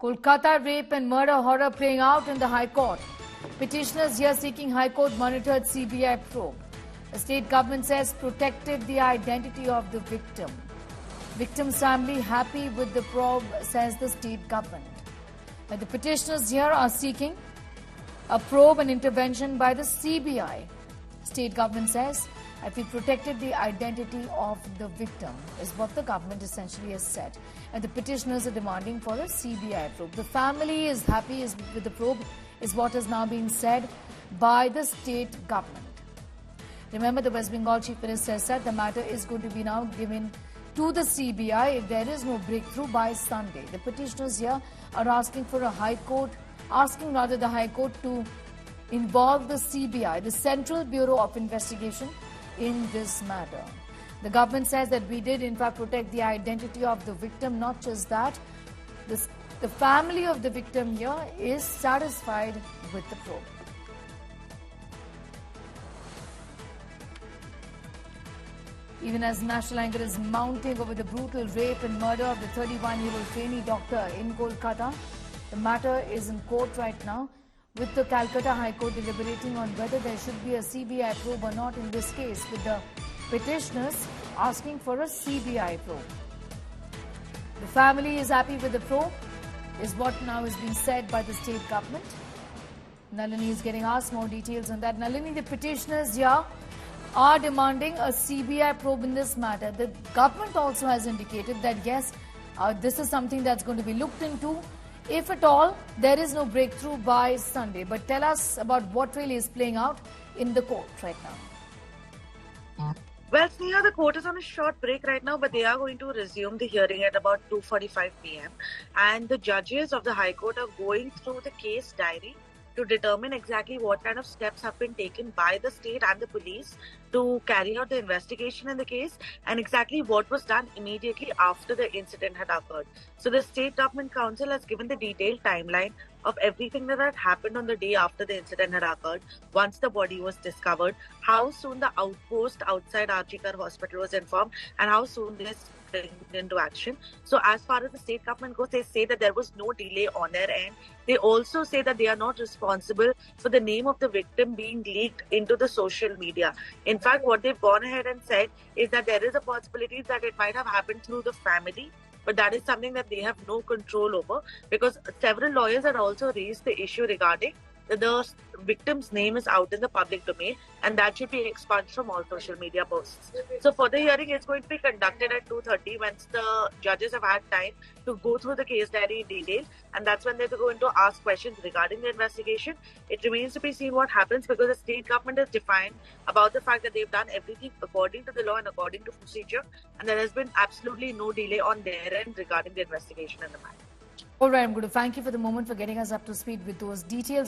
Kolkata rape and murder horror playing out in the High Court. Petitioners here seeking High Court monitored CBI probe. The state government says protected the identity of the victim. Victim's family happy with the probe, says the state government. But the petitioners here are seeking a probe and intervention by the CBI. State government says that we protected the identity of the victim, is what the government essentially has said. And the petitioners are demanding for a CBI probe. The family is happy with the probe, is what has now been said by the state government. Remember, the West Bengal Chief Minister has said the matter is going to be now given to the CBI if there is no breakthrough by Sunday. The petitioners here are asking for a High Court, the High Court to involve the CBI, the Central Bureau of Investigation, in this matter. The government says that we did in fact protect the identity of the victim. Not just that, the family of the victim here is satisfied with the probe. Even as national anger is mounting over the brutal rape and murder of the 31-year-old trainee doctor in Kolkata, the matter is in court right now, with the Calcutta High Court deliberating on whether there should be a CBI probe or not in this case, with the petitioners asking for a CBI probe. The family is happy with the probe, is what now is being said by the state government. Nalini is getting asked more details on that. Nalini, the petitioners here are demanding a CBI probe in this matter. The government also has indicated that yes, this is something that's going to be looked into if at all there is no breakthrough by Sunday. But tell us about what really is playing out in the court right now. Well, Sneha, the court is on a short break right now, but they are going to resume the hearing at about 2:45 p.m. And the judges of the High Court are going through the case diary to determine exactly what kind of steps have been taken by the state and the police to carry out the investigation in the case, and exactly what was done immediately after the incident had occurred. So the State Government Council has given the detailed timeline of everything that had happened on the day after the incident had occurred, once the body was discovered, how soon the outpost outside R.G. Kar Hospital was informed, and how soon this into action. So as far as the state government goes, they say that there was no delay on their end. They also say that they are not responsible for the name of the victim being leaked into the social media. In fact, what they've gone ahead and said is that there is a possibility that it might have happened through the family, but that is something that they have no control over, because several lawyers had also raised the issue regarding that the victim's name is out in the public domain, and that should be expunged from all social media posts. So further hearing is going to be conducted at 2:30 once the judges have had time to go through the case diary in detail, and that's when they're going to ask questions regarding the investigation. It remains to be seen what happens, because the state government has defined about the fact that they've done everything according to the law and according to procedure, and there has been absolutely no delay on their end regarding the investigation in the matter. All right, I'm going to thank you for the moment for getting us up to speed with those details.